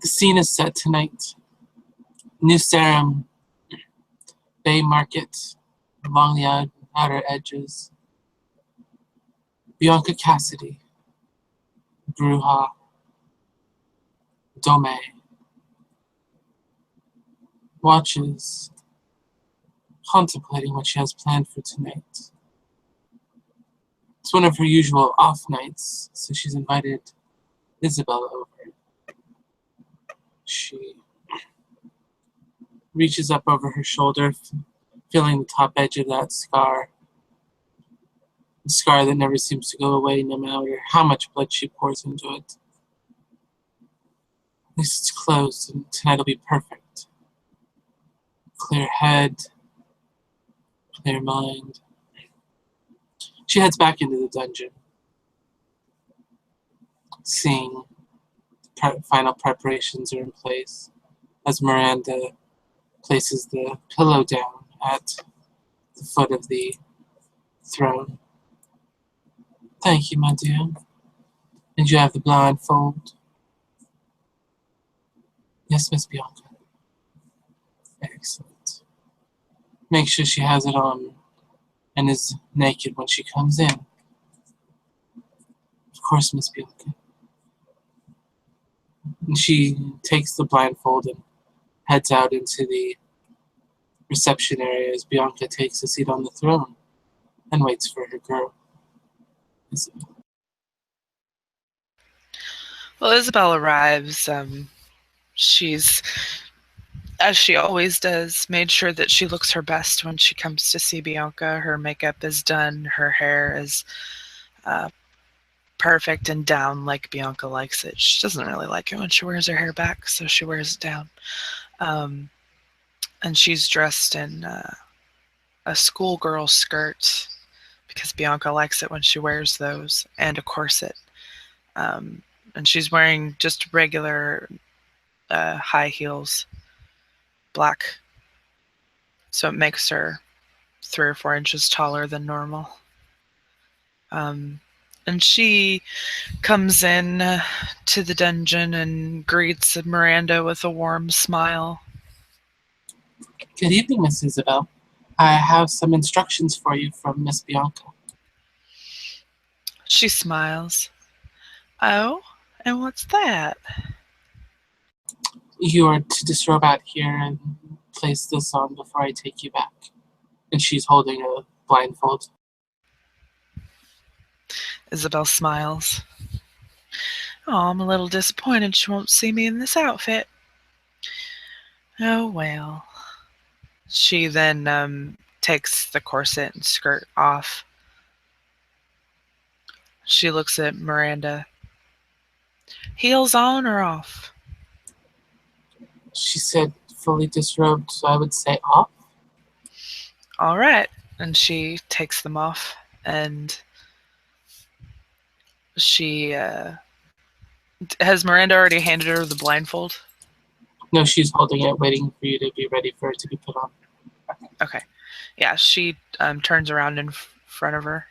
The scene is set tonight. New Sarum, Bay Market, along the outer edges. Bianca Cassidy, Bruja, Dome, watches, contemplating what she has planned for tonight. It's one of her usual off nights, so she's invited Isabell over. She reaches up over her shoulder, feeling the top edge of that scar. A scar that never seems to go away no matter how much blood she pours into it. At least it's closed, and tonight will be perfect. Clear head, clear mind. She heads back into the dungeon, seeing final preparations are in place as Miranda places the pillow down at the foot of the throne. Thank you, my dear. And you have the blindfold? Yes, Miss Bianca. Excellent. Make sure she has it on and is naked when she comes in. Of course, Miss Bianca. And she takes the blindfold and heads out into the reception area as Bianca takes a seat on the throne and waits for her girl, Isabell. Well, Isabell arrives. She's, as she always does, made sure that she looks her best when she comes to see Bianca. Her makeup is done. Her hair is perfect and down like Bianca likes it. She doesn't really like it when she wears her hair back, so she wears it down. And she's dressed in a schoolgirl skirt because Bianca likes it when she wears those, and a corset. And she's wearing just regular high heels, black. So it makes her 3 or 4 inches taller than normal. And she comes in to the dungeon and greets Miranda with a warm smile. Good evening, Miss Isabell. I have some instructions for you from Miss Bianca. She smiles. Oh, and what's that? You are to disrobe out here and place this on before I take you back. And she's holding a blindfold. Isabell smiles. Oh, I'm a little disappointed she won't see me in this outfit. Oh, well. She then takes the corset and skirt off. She looks at Miranda. Heels on or off? She said fully disrobed, so I would say off. All right. And she takes them off, and she has Miranda already handed her the blindfold? No, she's holding it, waiting for you to be ready for it to be put on. Okay. Yeah, she turns around in front of her.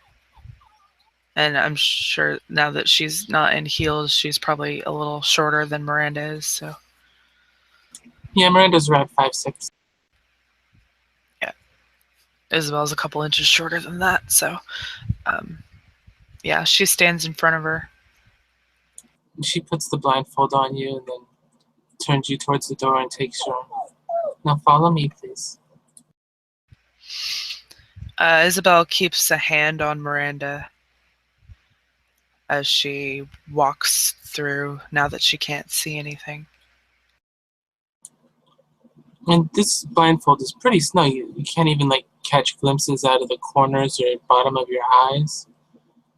And I'm sure now that she's not in heels, she's probably a little shorter than Miranda is, so. Yeah, Miranda's around 5'6". Yeah. Isabell's a couple inches shorter than that, so. Yeah, she stands in front of her. She puts the blindfold on you and then turns you towards the door and takes you on. Now follow me, please. Isabell keeps a hand on Miranda as she walks through now that she can't see anything. And this blindfold is pretty snug. You can't even catch glimpses out of the corners or bottom of your eyes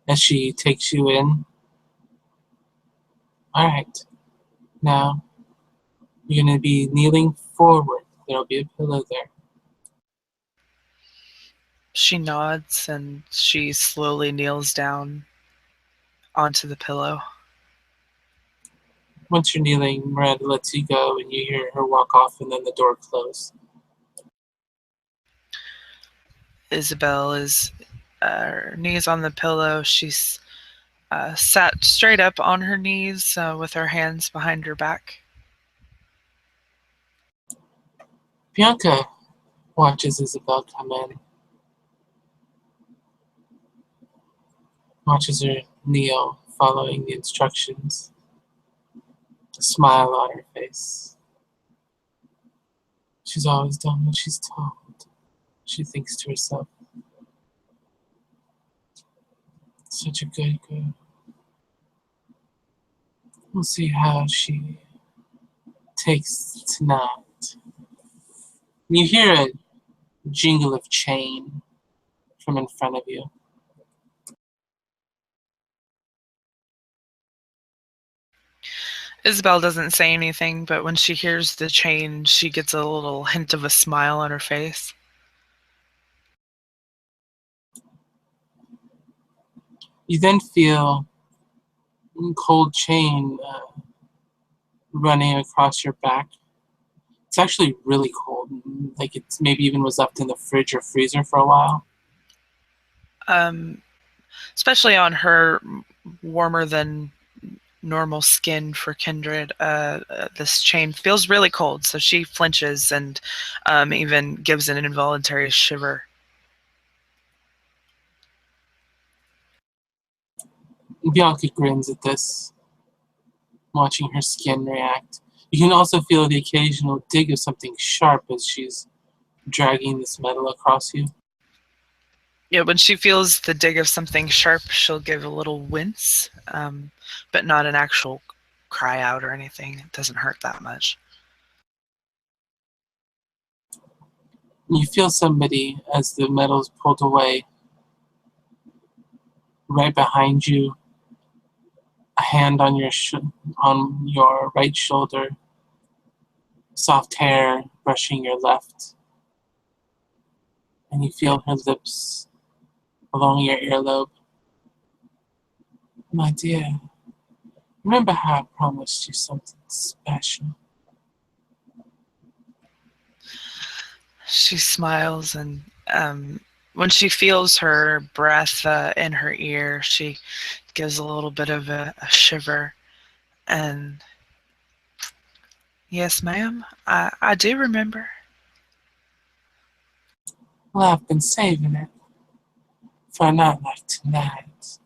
as she takes you in. All right. Now, you're going to be kneeling forward. There'll be a pillow there. She nods and she slowly kneels down onto the pillow. Once you're kneeling, Miranda lets you go and you hear her walk off and then the door close. Isabell is her knees on the pillow. She's sat straight up on her knees with her hands behind her back. Bianca watches Isabell come in, watches her kneel, following the instructions, a smile on her face. She's always done what she's told, she thinks to herself. Such a good girl. We'll see how she takes tonight. You hear a jingle of chain from in front of you. Isabel doesn't say anything, but when she hears the chain, she gets a little hint of a smile on her face. You then feel cold chain running across your back. It's actually really cold, like it's maybe even was left in the fridge or freezer for a while. Especially on her warmer than normal skin for Kindred, this chain feels really cold, so she flinches and even gives an involuntary shiver. Bianca grins at this, watching her skin react. You can also feel the occasional dig of something sharp as she's dragging this metal across you. Yeah, when she feels the dig of something sharp, she'll give a little wince, but not an actual cry out or anything. It doesn't hurt that much. You feel somebody, as the metal's pulled away, right behind you, a hand on your right shoulder, soft hair brushing your left, and you feel her lips along your earlobe. My dear, remember how I promised you something special? She smiles, and when she feels her breath in her ear, she gives a little bit of a shiver. And yes, ma'am, I do remember. Well, I've been saving it for a night like tonight.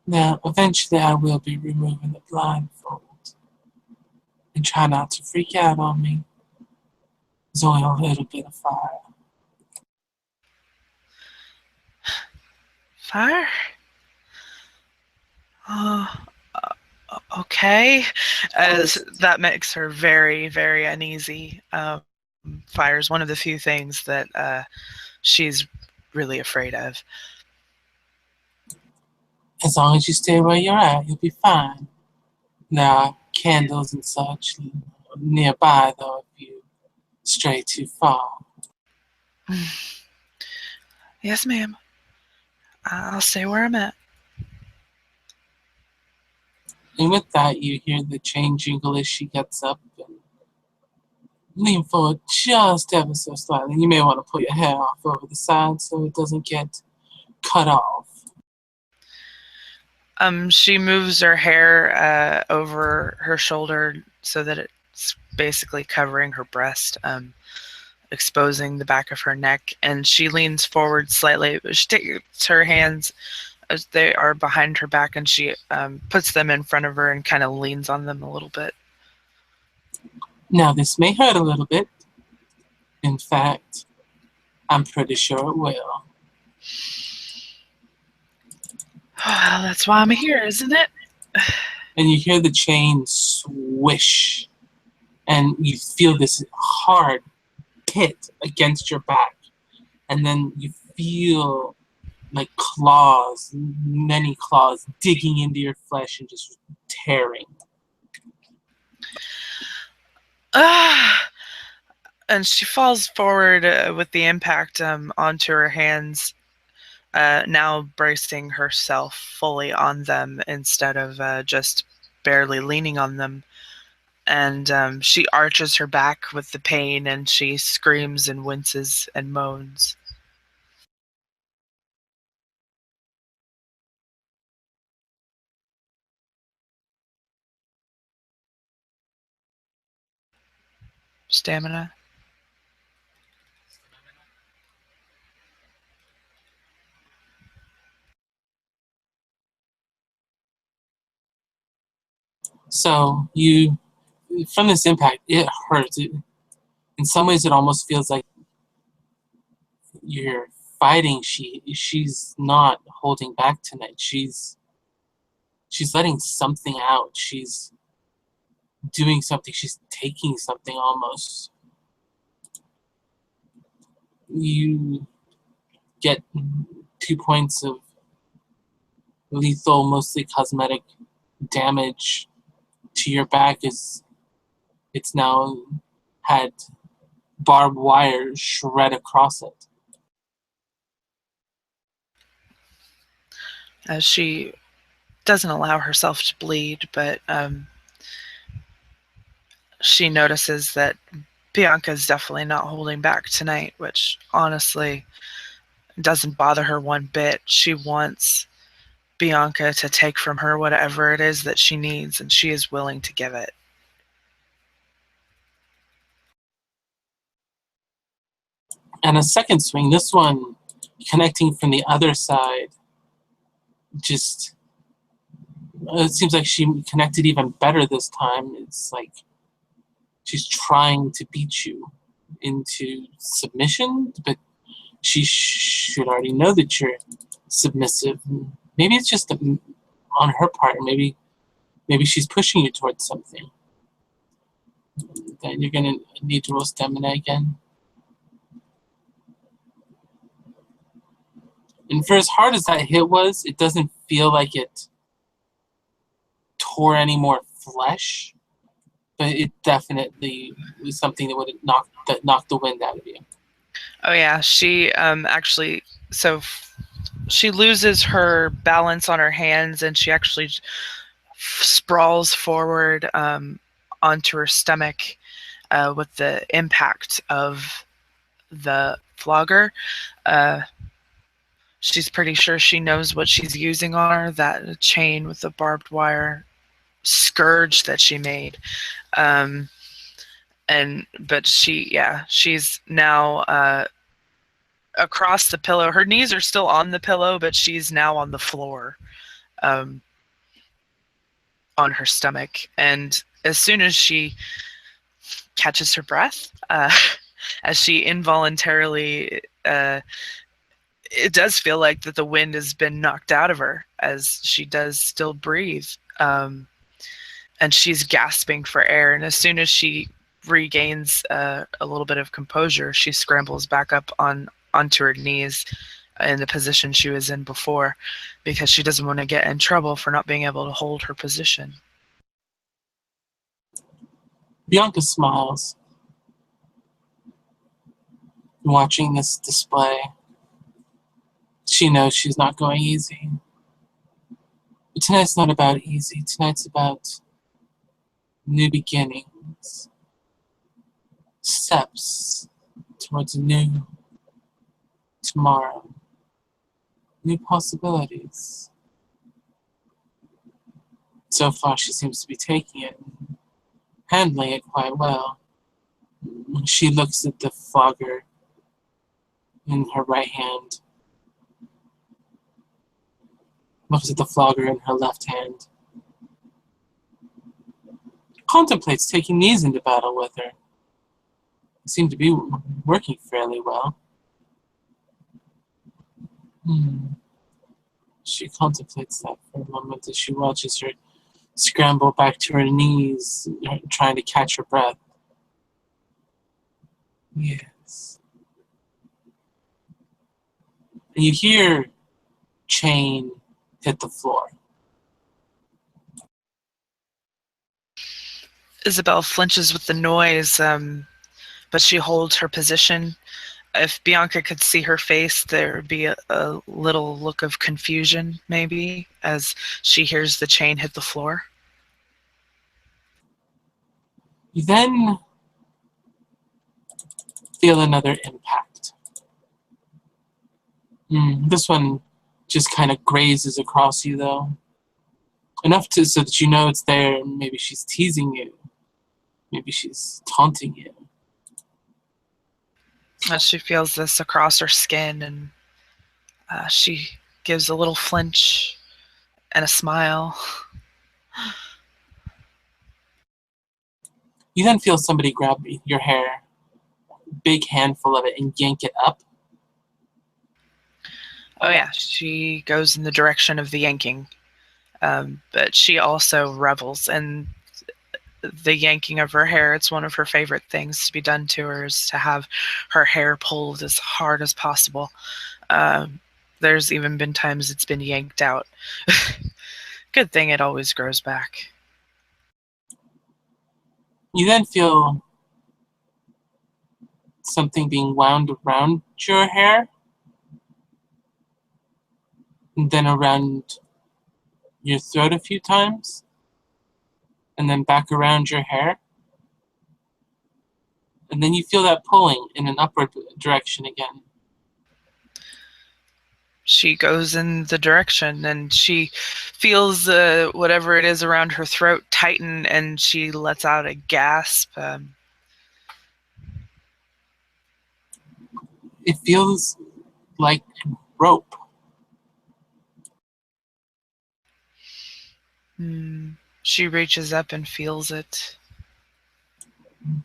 Now, eventually I will be removing the blindfold. And try not to freak out on me. There's only a little bit of fire. Fire? Okay. As that makes her very, very uneasy. Fire is one of the few things that she's really afraid of. As long as you stay where you're at, you'll be fine. There are candles and such nearby, though, if you stray too far. Yes, ma'am. I'll stay where I'm at. And with that, you hear the chain jingle as she gets up and lean forward just ever so slightly. You may want to pull your hair off over the side so it doesn't get cut off. She moves her hair over her shoulder so that it's basically covering her breast, exposing the back of her neck, and she leans forward slightly. She takes her hands as they are behind her back, and she puts them in front of her and kind of leans on them a little bit. Now, this may hurt a little bit. In fact, I'm pretty sure it will. Well, that's why I'm here, isn't it? And you hear the chain swish, and you feel this hard hit against your back, and then you feel like claws, many claws, digging into your flesh and just tearing. And she falls forward with the impact onto her hands, now bracing herself fully on them instead of just barely leaning on them. And she arches her back with the pain, and she screams and winces and moans. Stamina. So from this impact, it hurts. In some ways, it almost feels like you're fighting. She's not holding back tonight. She's letting something out. She's doing something. She's taking something almost. You get 2 points of lethal, mostly cosmetic damage to your back as it's now had barbed wire shred across it. She doesn't allow herself to bleed, but she notices that Bianca's definitely not holding back tonight, which honestly doesn't bother her one bit. She wants Bianca to take from her whatever it is that she needs, and she is willing to give it. And a second swing, this one connecting from the other side, just it seems like she connected even better this time. It's like she's trying to beat you into submission, but she should already know that you're submissive. Maybe it's just on her part. Maybe she's pushing you towards something. Then you're gonna need to roll stamina again. And for as hard as that hit was, it doesn't feel like it tore any more flesh, but it definitely was something that would have knocked the wind out of you. Oh yeah, she actually, so she loses her balance on her hands, and she actually sprawls forward onto her stomach with the impact of the flogger. She's pretty sure she knows what she's using on her, that chain with the barbed wire scourge that she made. But she's now across the pillow. Her knees are still on the pillow, but she's now on the floor, on her stomach. And as soon as she catches her breath, as she involuntarily, it does feel like that the wind has been knocked out of her, as she does still breathe. And she's gasping for air. And as soon as she regains a little bit of composure, she scrambles back up onto her knees in the position she was in before, because she doesn't want to get in trouble for not being able to hold her position. Bianca smiles, watching this display. She knows she's not going easy. But tonight's not about easy. Tonight's about new beginnings, steps towards a new tomorrow, new possibilities. So far, she seems to be taking it, handling it quite well. She looks at the flogger in her right hand, looks at the flogger in her left hand, contemplates taking these into battle with her. They seem to be working fairly well. She contemplates that for a moment as she watches her scramble back to her knees, trying to catch her breath. Yes. And you hear chain hit the floor. Isabell flinches with the noise, but she holds her position. If Bianca could see her face, there would be a little look of confusion, maybe, as she hears the chain hit the floor. You then feel another impact. This one just kind of grazes across you, though. Enough so that you know it's there. Maybe she's teasing you. Maybe she's taunting you. As she feels this across her skin, and she gives a little flinch and a smile. You then feel somebody grab your hair, big handful of it, and yank it up. Oh yeah, she goes in the direction of the yanking. But she also revels in the yanking of her hair. It's one of her favorite things to be done to her, is to have her hair pulled as hard as possible. There's even been times it's been yanked out. Good thing it always grows back. You then feel something being wound around your hair, and then around your throat a few times, and then back around your hair. And then you feel that pulling in an upward direction again. She goes in the direction, and she feels whatever it is around her throat tighten, and she lets out a gasp. It feels like rope. She reaches up and feels it.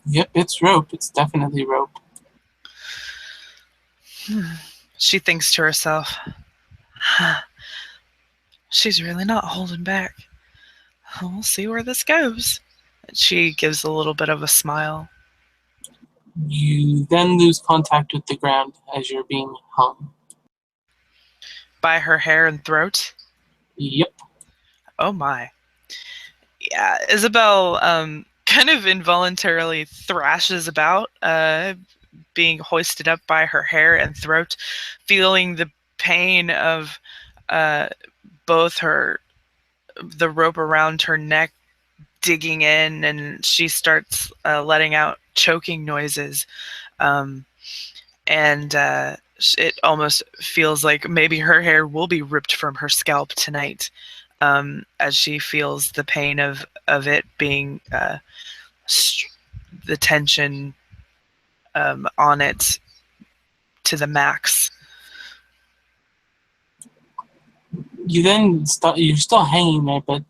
Yep, it's rope. It's definitely rope. She thinks to herself, she's really not holding back. We'll see where this goes. She gives a little bit of a smile. You then lose contact with the ground as you're being hung. By her hair and throat? Yep. Oh my. Yeah, Isabell kind of involuntarily thrashes about, being hoisted up by her hair and throat, feeling the pain of both the rope around her neck digging in, and she starts letting out choking noises. And it almost feels like maybe her hair will be ripped from her scalp tonight, as she feels the pain of it being the tension on it to the max. You then you're still hanging there, but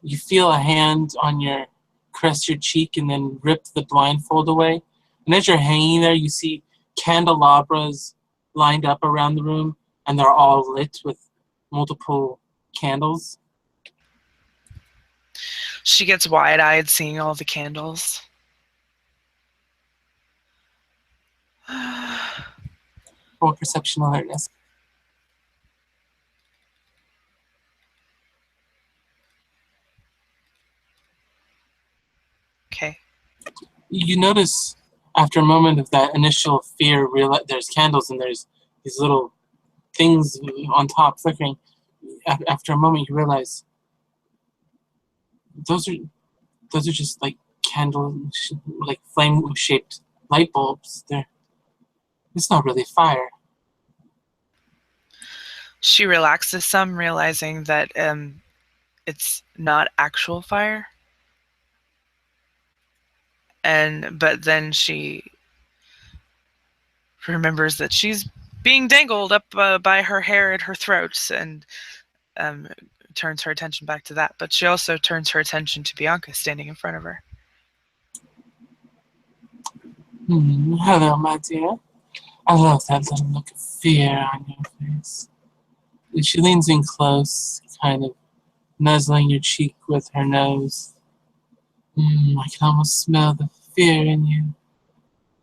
you feel a hand on caress your cheek and then rip the blindfold away. And as you're hanging there, you see candelabras lined up around the room, and they're all lit with multiple candles. She gets wide-eyed seeing all the candles. Roll perception alertness. Okay. You notice after a moment of that initial fear, there's candles and there's these little things on top flickering. After a moment, you realize those are just like like flame-shaped light bulbs. It's not really fire. She relaxes some, realizing that it's not actual fire. But then she remembers that she's being dangled up by her hair at her throat, and turns her attention back to that. But she also turns her attention to Bianca standing in front of her. Hello, my dear. I love that little look of fear on your face. And she leans in close, kind of nuzzling your cheek with her nose. I can almost smell the fear in you.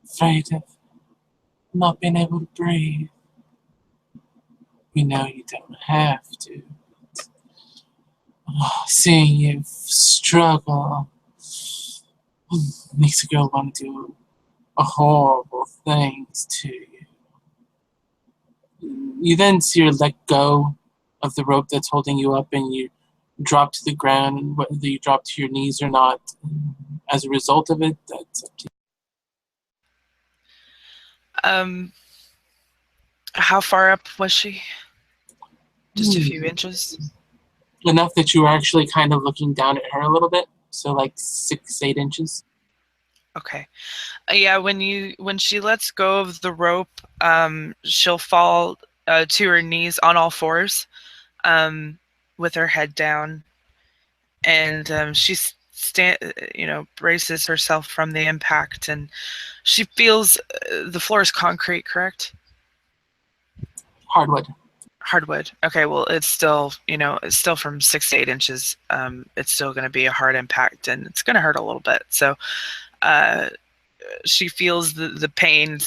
Afraid of not being able to breathe. We know you don't have to. Seeing you struggle makes a girl want to do horrible things to you. You then see her let go of the rope that's holding you up, and you drop to the ground, and whether you drop to your knees or not, as a result of it, that's up to you. How far up was she? Just a few inches? Enough that you were actually kind of looking down at her a little bit, so like 6-8 inches. Okay. Yeah, when she lets go of the rope, she'll fall to her knees on all fours, with her head down, and she braces herself from the impact, and she feels the floor is concrete, correct? Hardwood. Hardwood. Okay, well, it's still, it's still from 6 to 8 inches. It's still going to be a hard impact, and it's going to hurt a little bit. So she feels the pain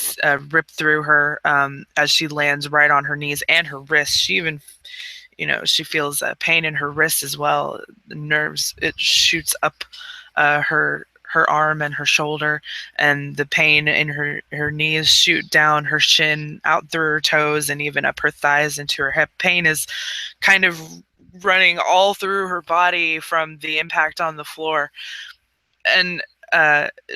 rip through her as she lands right on her knees and her wrists. She even, she feels pain in her wrists as well. The nerves, it shoots up her arm and her shoulder, and the pain in her knees shoot down her shin, out through her toes, and even up her thighs into her hip. Pain is kind of running all through her body from the impact on the floor. And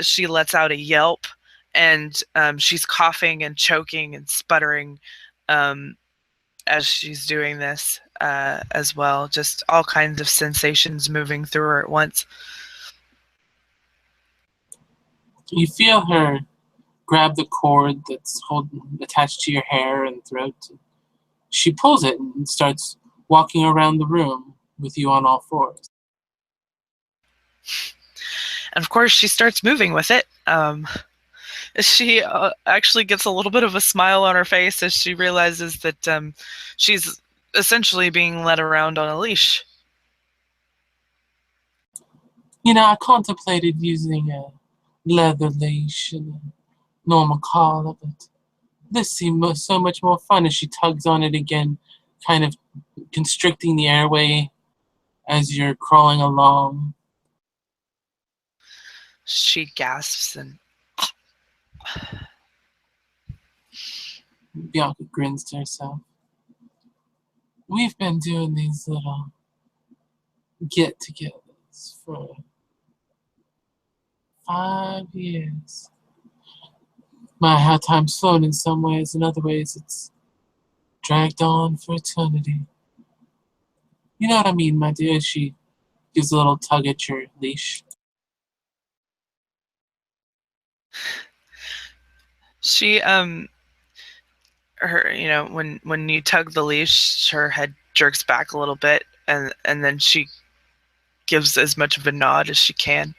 she lets out a yelp, and she's coughing and choking and sputtering as she's doing this as well. Just all kinds of sensations moving through her at once. You feel her grab the cord that's attached to your hair and throat. She pulls it and starts walking around the room with you on all fours. And of course, she starts moving with it. She actually gets a little bit of a smile on her face as she realizes that she's essentially being led around on a leash. I contemplated using a leather leash and a normal collar, but this seemed so much more fun as she tugs on it again, kind of constricting the airway as you're crawling along. She gasps and Bianca grins to herself. We've been doing these little get-togethers for 5 years. My, how time's flown in some ways. In other ways, it's dragged on for eternity. You know what I mean, my dear? She gives a little tug at your leash. She when you tug the leash, her head jerks back a little bit, and then she gives as much of a nod as she can.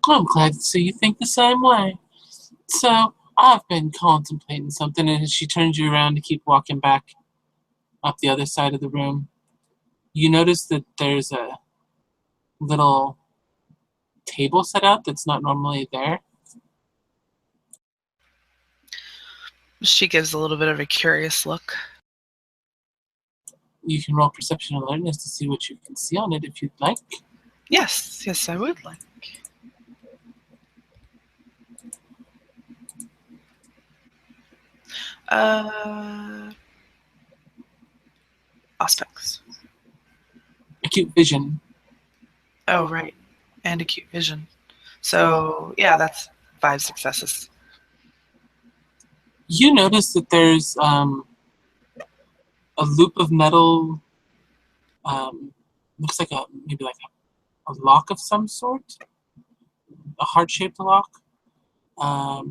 I'm glad to see you think the same way. So, I've been contemplating something, and as she turns you around to keep walking back up the other side of the room, you notice that there's a little table set out that's not normally there. She gives a little bit of a curious look. You can roll perception alertness to see what you can see on it if you'd like. Yes, I would like. Aspects. Acute vision. Oh, right. And acute vision. So, yeah, that's 5 successes. You notice that there's a loop of metal, looks like maybe a lock of some sort, a heart-shaped lock, a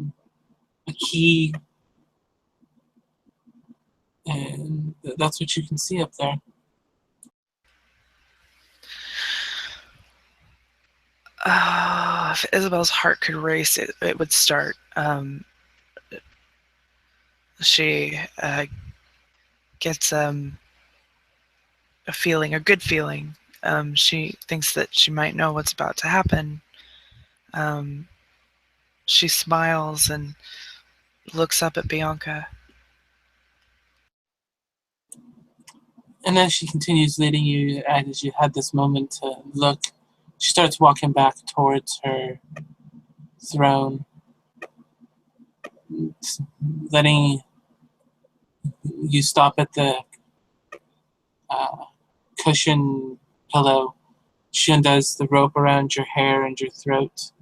key, and that's what you can see up there. If Isabel's heart could race, it would start. She gets a good feeling. She thinks that she might know what's about to happen. She smiles and looks up at Bianca. And as she continues leading you, as you had this moment to look, she starts walking back towards her throne, letting you stop at the cushion pillow. She undoes the rope around your hair and your throat,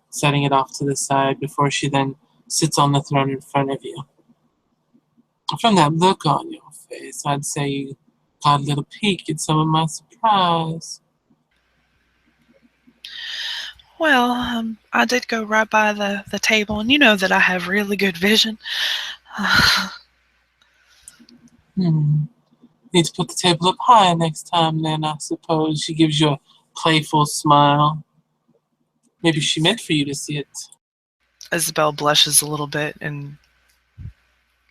setting it off to the side before she then sits on the throne in front of you. From that look on your face, I'd say you got a little peek at some of my surprise. Well, I did go right by the table, and you know that I have really good vision. Need to put the table up higher next time then, I suppose. She gives you a playful smile. Maybe she meant for you to see it. Isabell blushes a little bit and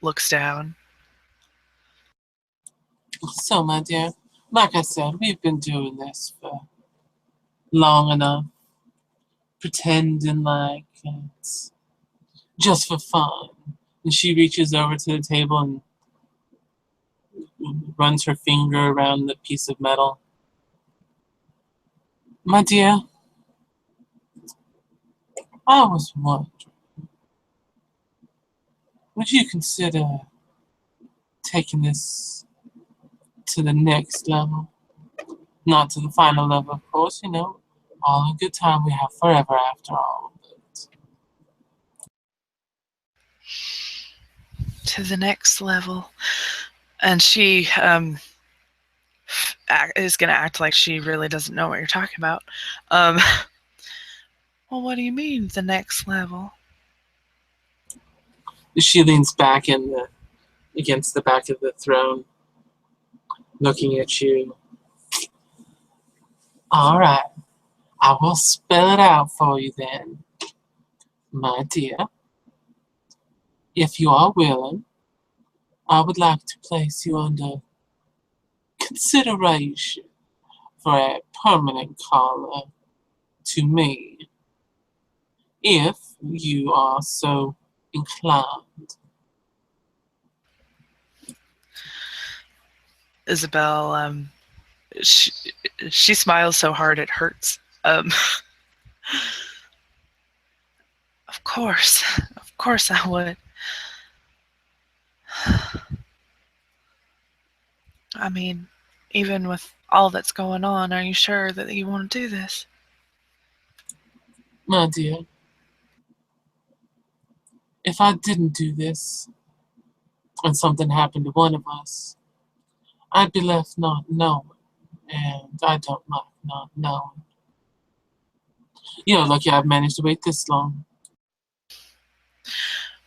looks down. So, my dear, like I said, we've been doing this for long enough. Pretending like it's just for fun. And she reaches over to the table and runs her finger around the piece of metal. My dear, I was wondering, would you consider taking this to the next level? Not to the final level, of course, you know. All the good time we have forever after all. But To the next level. And she is going to act like she really doesn't know what you're talking about. Well, what do you mean, the next level? she leans back against the back of the throne, looking at you. All right, I will spell it out for you then. My dear, if you are willing, I would like to place you under consideration for a permanent collar to me, if you are so inclined. Isabell, she smiles so hard it hurts. Of course I would. I mean, even with all that's going on, are you sure that you want to do this? My dear, if I didn't do this, and something happened to one of us, I'd be left not knowing, and I don't like not knowing. You're lucky I've managed to wait this long.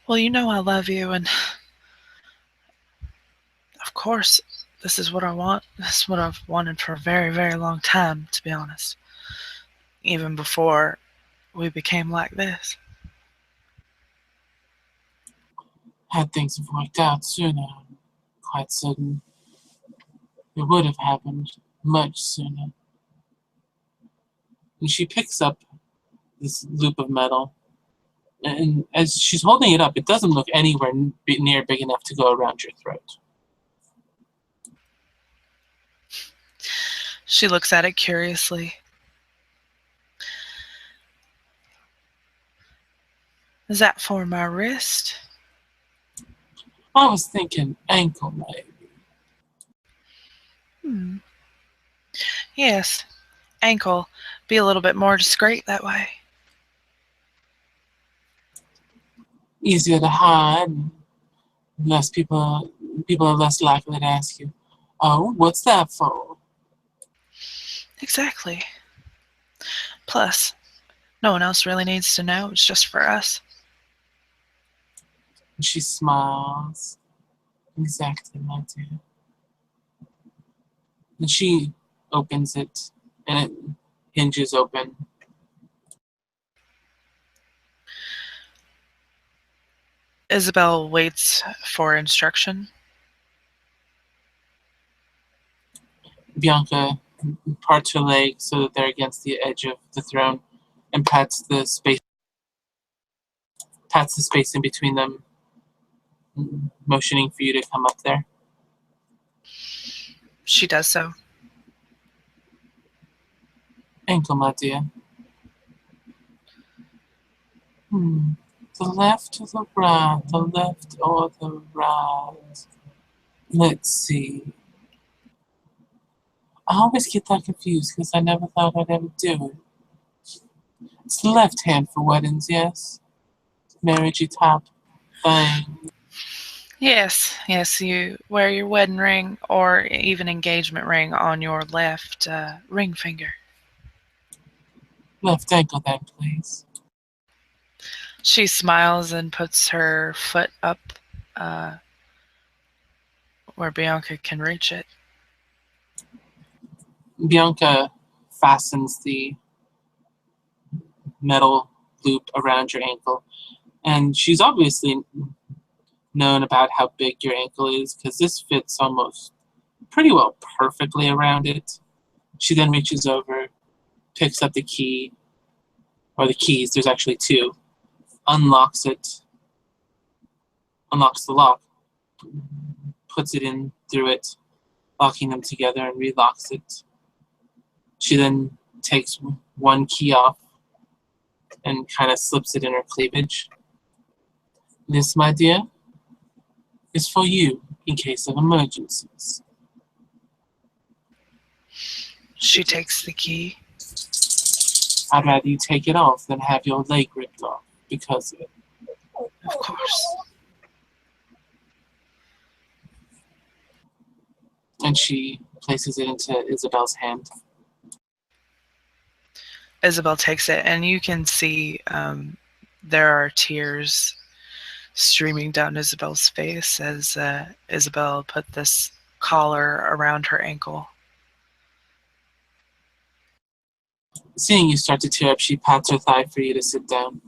Well, you know I love you, and of course, this is what I want. This is what I've wanted for a very, very long time, to be honest. Even before we became like this. Had things have worked out sooner, I'm quite certain it would have happened much sooner. And she picks up this loop of metal, and as she's holding it up, it doesn't look anywhere near big enough to go around your throat. She looks at it curiously. Is that for my wrist? I was thinking ankle, maybe. Yes, ankle. Be a little bit more discreet that way. Easier to hide, and less people are less likely to ask you, "Oh, what's that for?" Exactly. Plus, no one else really needs to know. It's just for us. And she smiles. Exactly, my dear. And she opens it, and it hinges open. Isabell waits for instruction. Bianca parts her legs so that they're against the edge of the throne, and pats the space in between them, motioning for you to come up there. She does so. Ankle, my dear. The left or the right? The left or the right? Let's see. I always get that confused because I never thought I'd ever do it. It's the left hand for weddings, yes? Marriagey top thing. Yes, you wear your wedding ring or even engagement ring on your left ring finger. Left ankle then, please. She smiles and puts her foot up where Bianca can reach it. Bianca fastens the metal loop around your ankle, and she's obviously known about how big your ankle is because this fits almost pretty well perfectly around it. She then reaches over, picks up the key, or the keys, there's actually two, unlocks it, unlocks the lock, puts it in through it, locking them together, and relocks it. She then takes one key off and kind of slips it in her cleavage. This, my dear, is for you in case of emergencies. She takes the key. I'd rather you take it off than have your leg ripped off because of it. Of course. And she places it into Isabel's hand. Isabell takes it, and you can see there are tears streaming down Isabel's face as Isabell put this collar around her ankle. Seeing you start to tear up, she pats her thigh for you to sit down.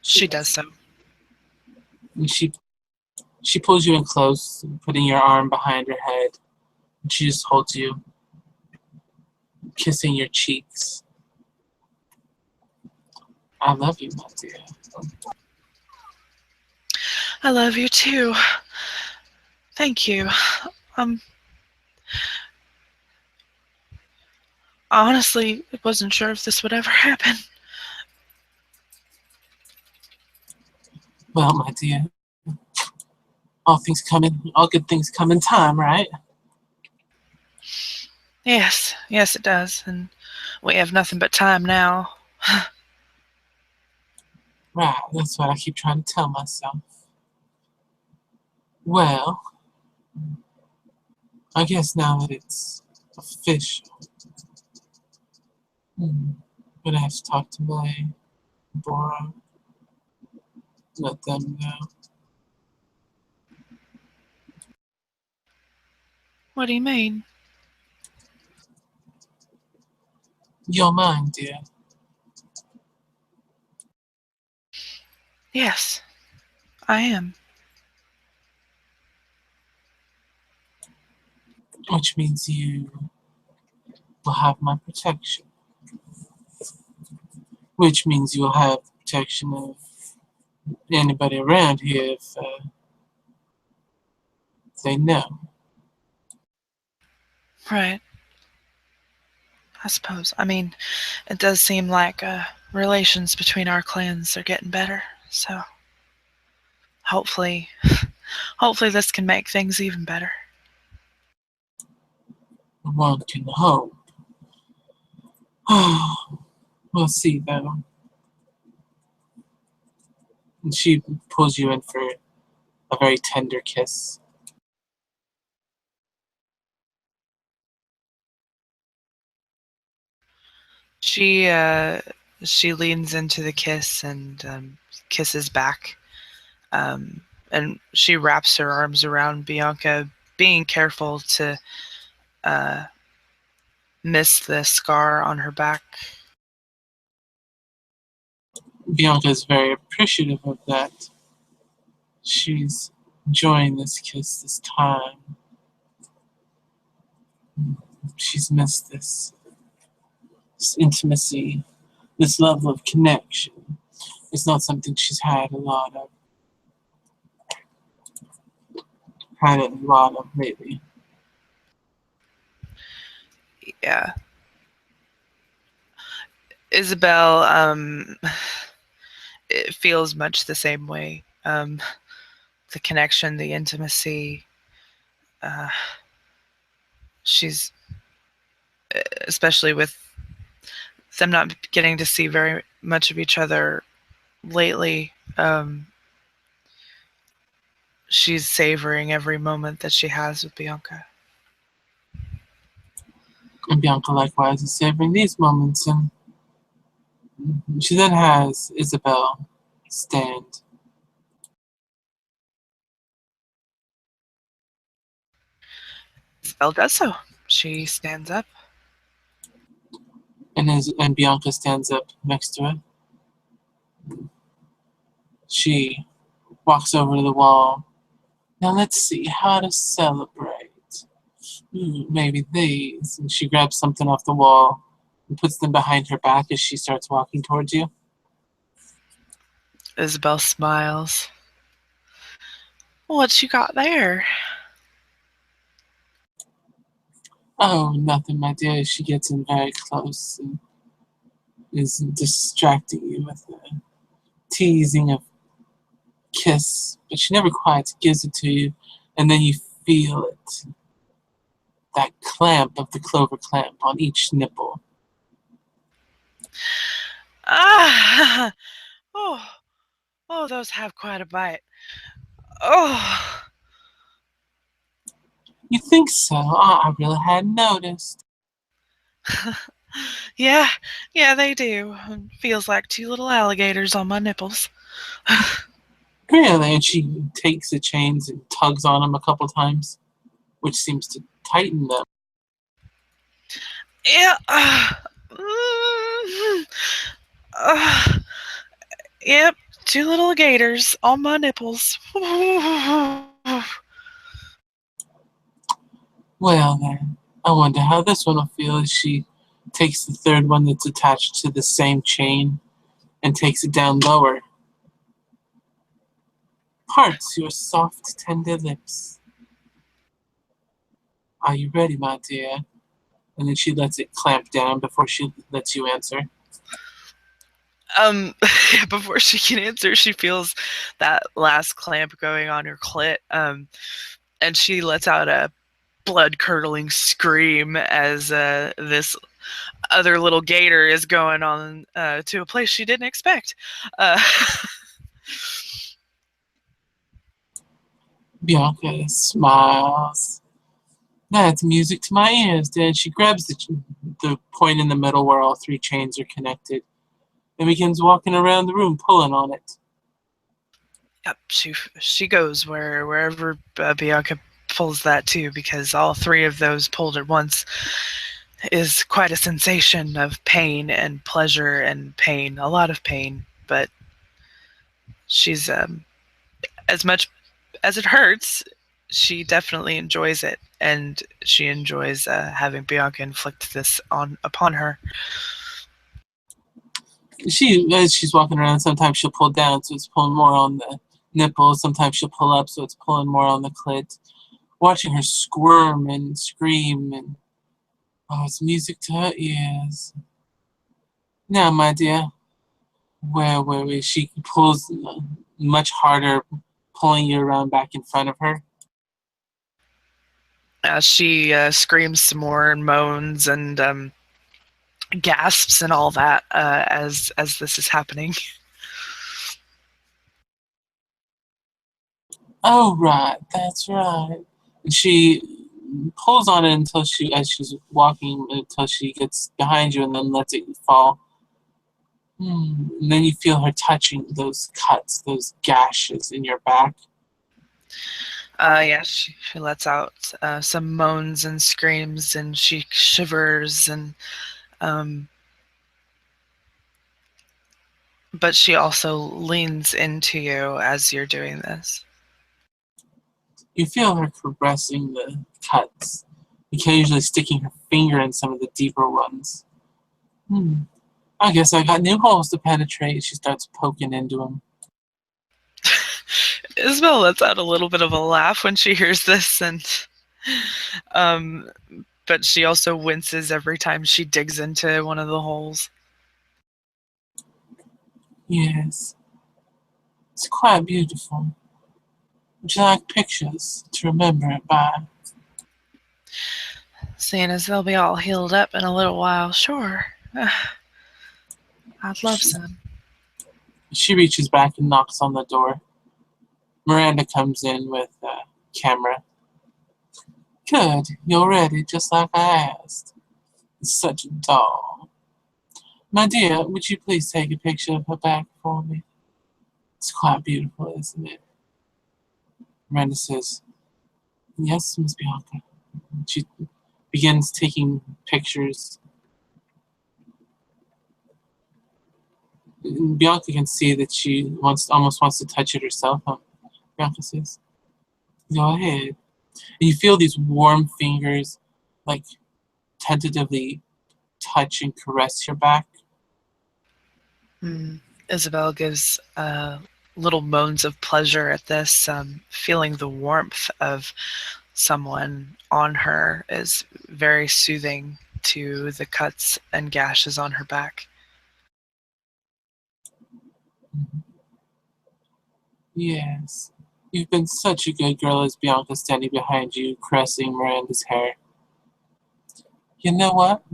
She does so. And she pulls you in close, putting your arm behind her head. And she just holds you, kissing your cheeks. I love you, my dear. I love you too. Thank you. Honestly, I wasn't sure if this would ever happen. Well, my dear, all good things come in time, right? Yes, it does, and we have nothing but time now. Right, that's what I keep trying to tell myself. Well, I guess now that it's official, I'm gonna have to talk to my Bora, let them know. What do you mean? You're mine, dear. Yes, I am. Which means you will have my protection. Which means you'll have protection of anybody around here if they know. Right. I suppose. I mean, it does seem like relations between our clans are getting better, so hopefully this can make things even better. One can hope. We'll see, though. And she pulls you in for a very tender kiss. She leans into the kiss and kisses back, and she wraps her arms around Bianca, being careful to miss the scar on her back. Bianca is very appreciative of that. She's enjoying this kiss, this time. She's missed this intimacy, this level of connection. It's not something she's had a lot of lately. Yeah. Isabell, it feels much the same way. The connection, the intimacy. She's, especially with them not getting to see very much of each other lately, she's savoring every moment that she has with Bianca. And Bianca likewise is savoring these moments, and she then has Isabell stand. Isabell does so. She stands up. And Bianca stands up next to her. She walks over to the wall. Now let's see how to celebrate. Maybe these. And she grabs something off the wall and puts them behind her back as she starts walking towards you. Isabell smiles. What you got there? Oh, nothing, my dear. She gets in very close and is distracting you with a teasing of kiss, but she never quite gives it to you, and then you feel it. That clamp of the clover clamp on each nipple. Ah! Oh, those have quite a bite. Oh! You think so? I really hadn't noticed. Yeah, they do. Feels like two little alligators on my nipples. Really? And she takes the chains and tugs on them a couple times, which seems to tighten them. Yeah. Mm, yep, two little gators on my nipples. Well then, I wonder how this one will feel as she takes the third one that's attached to the same chain and takes it down lower. Parts your soft, tender lips. Are you ready, my dear? And then she lets it clamp down before she lets you answer. Before she can answer, she feels that last clamp going on her clit, and she lets out a blood-curdling scream as this other little gator is going on to a place she didn't expect. Bianca smiles. That's music to my ears. Then she grabs the point in the middle where all three chains are connected and begins walking around the room, pulling on it. Yep, she goes wherever Bianca pulls that too, because all three of those pulled at once is quite a sensation of pain and pleasure and pain, a lot of pain, but she's as much as it hurts, she definitely enjoys it, and she enjoys having Bianca inflict this upon her. As she's walking around, sometimes she'll pull down, so it's pulling more on the nipple. Sometimes she'll pull up, so it's pulling more on the clit. Watching her squirm and scream, and it's music to her ears. Now, my dear, where were we? She pulls much harder, pulling you around back in front of her. She screams some more and moans and gasps and all that as this is happening. Oh, right, that's right. And she pulls on it as she's walking, until she gets behind you and then lets it fall. And then you feel her touching those cuts, those gashes in your back. Yeah, she lets out some moans and screams, and she shivers, and but she also leans into you as you're doing this. You feel her caressing the cuts, occasionally sticking her finger in some of the deeper ones. I guess I got new holes to penetrate. She starts poking into them. Isabell lets out a little bit of a laugh when she hears this, and but she also winces every time she digs into one of the holes. Yes, it's quite beautiful. Would you like pictures to remember it by? Seeing as they'll be all healed up in a little while, sure. I'd love some. She reaches back and knocks on the door. Miranda comes in with a camera. Good, you're ready, just like I asked. It's such a doll. My dear, would you please take a picture of her back for me? It's quite beautiful, isn't it? Miranda says, yes, Miss Bianca. She begins taking pictures. And Bianca can see that she almost wants to touch it herself. Bianca says, "Go ahead." And you feel these warm fingers, like, tentatively touch and caress your back. Isabell gives little moans of pleasure at this. Feeling the warmth of someone on her is very soothing to the cuts and gashes on her back. Yes. You've been such a good girl, as Bianca standing behind you, caressing Miranda's hair. You know what?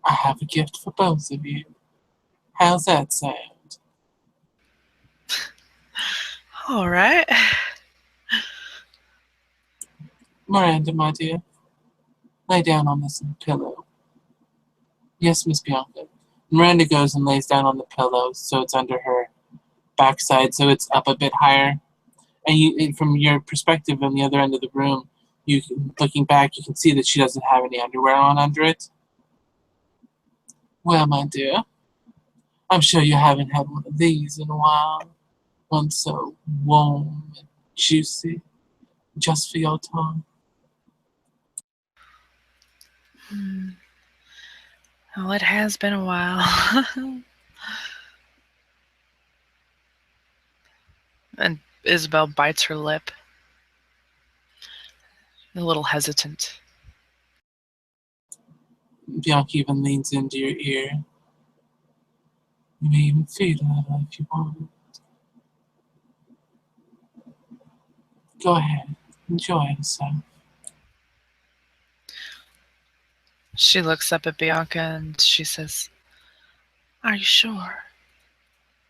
I have a gift for both of you. How's that sound? All right. Miranda, my dear, lay down on this pillow. Yes, Miss Bianca. Miranda goes and lays down on the pillow, so it's under her backside, so it's up a bit higher. And from your perspective on the other end of the room, looking back, you can see that she doesn't have any underwear on under it. Well, my dear, I'm sure you haven't had one of these in a while. One so warm and juicy, just for your tongue. Well, it has been a while. And Isabell bites her lip, a little hesitant. Bianca even leans into your ear. You may even feel her if you want. Go ahead, enjoy yourself. She looks up at Bianca and she says, "Are you sure?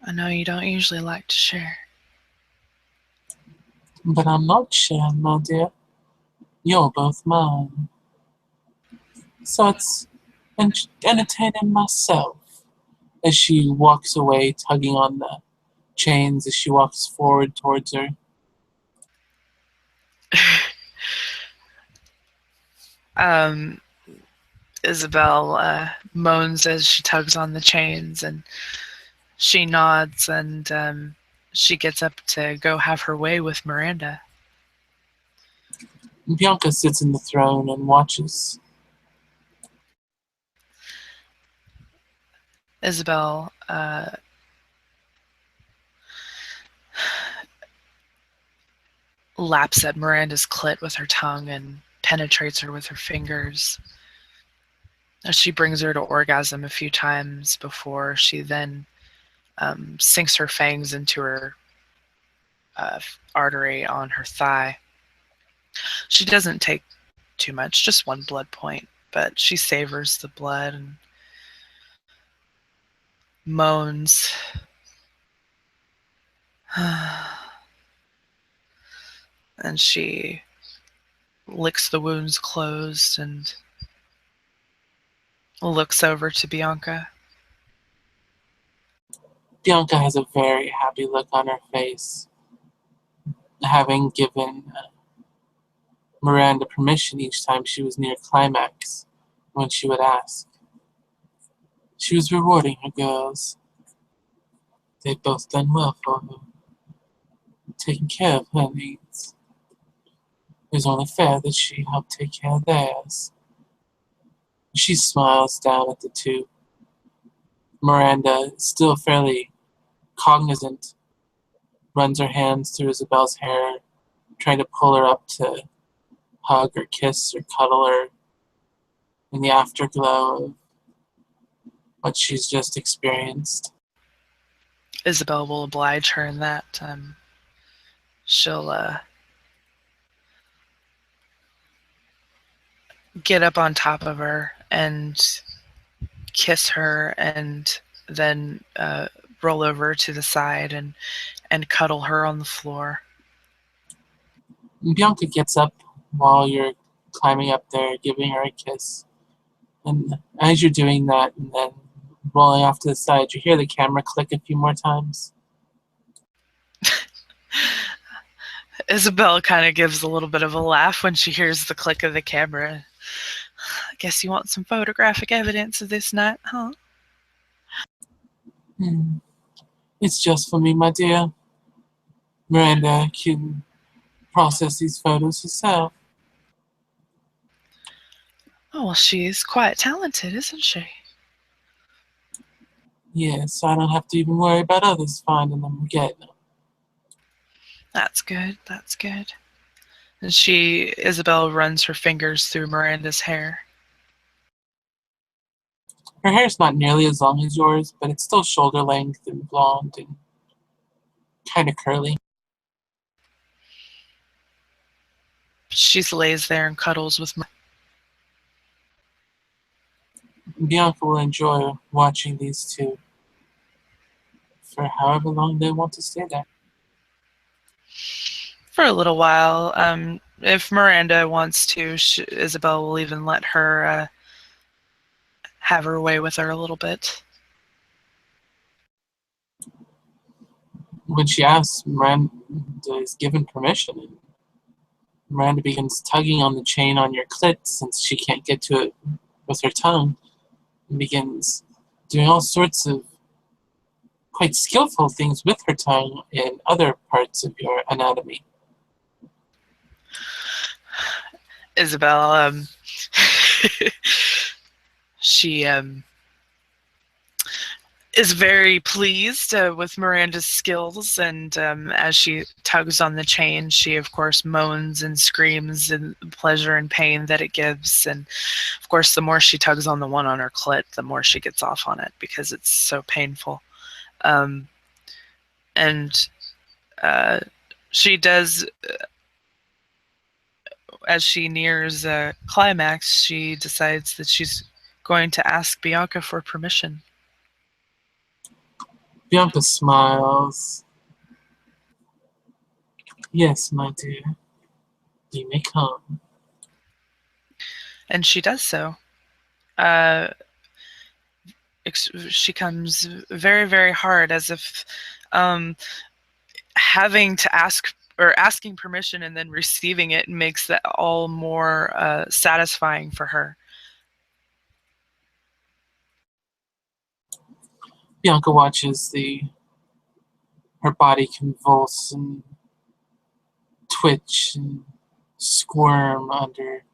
I know you don't usually like to share." But I'm not sure, my dear. You're both mine. So it's entertaining myself. As she walks away, tugging on the chains as she walks forward towards her. Isabell moans as she tugs on the chains, and she nods, and she gets up to go have her way with Miranda. Bianca sits in the throne and watches. Isabell laps at Miranda's clit with her tongue and penetrates her with her fingers. She brings her to orgasm a few times before she then sinks her fangs into her artery on her thigh. She doesn't take too much, just one blood point, but she savors the blood and moans. And she licks the wounds closed and looks over to Bianca. Bianca has a very happy look on her face, having given Miranda permission each time she was near climax when she would ask. She was rewarding her girls. They've both done well for her, taking care of her needs. It was only fair that she helped take care of theirs. She smiles down at the two. Miranda, still fairly cognizant, runs her hands through Isabell's hair, trying to pull her up to hug or kiss or cuddle her in the afterglow of what she's just experienced. Isabell will oblige her in that. She'll get up on top of her and kiss her, and then roll over to the side and cuddle her on the floor. Bianca gets up while you're climbing up there, giving her a kiss. And as you're doing that and then rolling off to the side, you hear the camera click a few more times. Isabell kind of gives a little bit of a laugh when she hears the click of the camera. I guess you want some photographic evidence of this night, huh? It's just for me, my dear. Miranda can process these photos herself. Oh, well, she's quite talented, isn't she? Yes, I don't have to even worry about others finding them or getting them. That's good, that's good. And Isabell runs her fingers through Miranda's hair. Her hair's not nearly as long as yours, but it's still shoulder length and blonde and kind of curly. She lays there and cuddles with Miranda. Bianca will enjoy watching these two for however long they want to stay there. For a little while. If Miranda wants to, Isabell will even let her have her way with her a little bit. When she asks, Miranda is given permission, and Miranda begins tugging on the chain on your clit since she can't get to it with her tongue, and begins doing all sorts of quite skillful things with her tongue in other parts of your anatomy. Isabell, she is very pleased with Miranda's skills, and as she tugs on the chain, she of course moans and screams in pleasure and pain that it gives. And of course, the more she tugs on the one on her clit, the more she gets off on it because it's so painful. And she does, as she nears a climax, she decides that she's going to ask Bianca for permission. Bianca smiles. Yes, my dear. You may come. And she does so. She comes very, very hard, as if having to ask or asking permission and then receiving it makes that all more satisfying for her. Bianca watches her body convulse and twitch and squirm under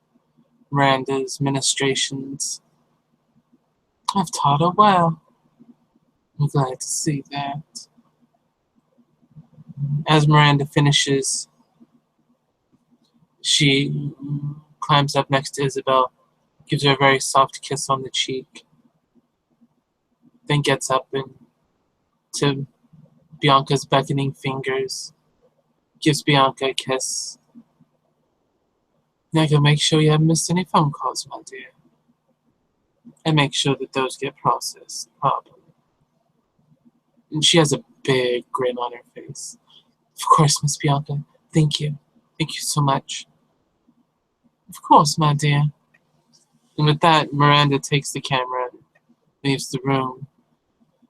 Miranda's ministrations. I've taught her well. I'm glad to see that. As Miranda finishes, she climbs up next to Isabell, gives her a very soft kiss on the cheek, then gets up and to Bianca's beckoning fingers, gives Bianca a kiss. Now go make sure you haven't missed any phone calls, my dear. And make sure that those get processed properly. And she has a big grin on her face. Of course, Miss Bianca. Thank you. Thank you so much. Of course, my dear. And with that, Miranda takes the camera and leaves the room.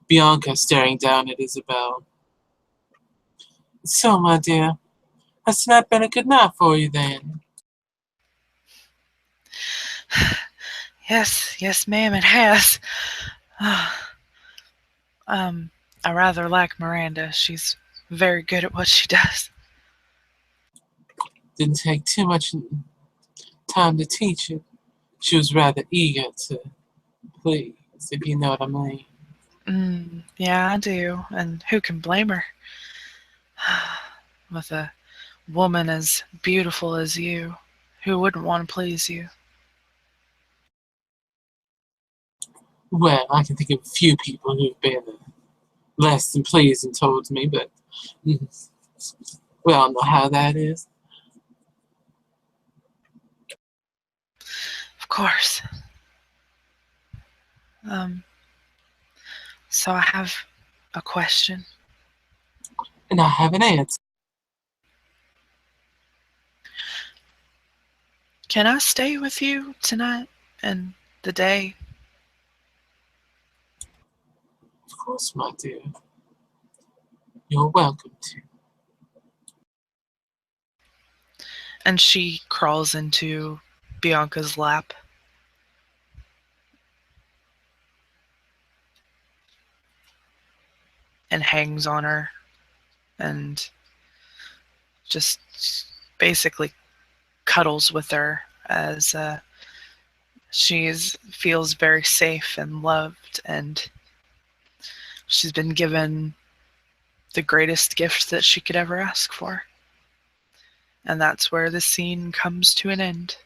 Bianca staring down at Isabell. So, my dear, has tonight been a good night for you then? Yes, ma'am, it has. I rather like Miranda. She's very good at what she does. Didn't take too much time to teach her. She was rather eager to please, if you know what I mean. Yeah, I do. And who can blame her? With a woman as beautiful as you, who wouldn't want to please you? Well, I can think of a few people who've been less than pleasing towards me, but we all know how that is. Of course. So I have a question. And I have an answer. Can I stay with you tonight and the day? Of course, my dear. You're welcome to. And she crawls into Bianca's lap. and hangs on her and just basically cuddles with her as she feels very safe and loved, and she's been given the greatest gift that she could ever ask for. And that's where the scene comes to an end.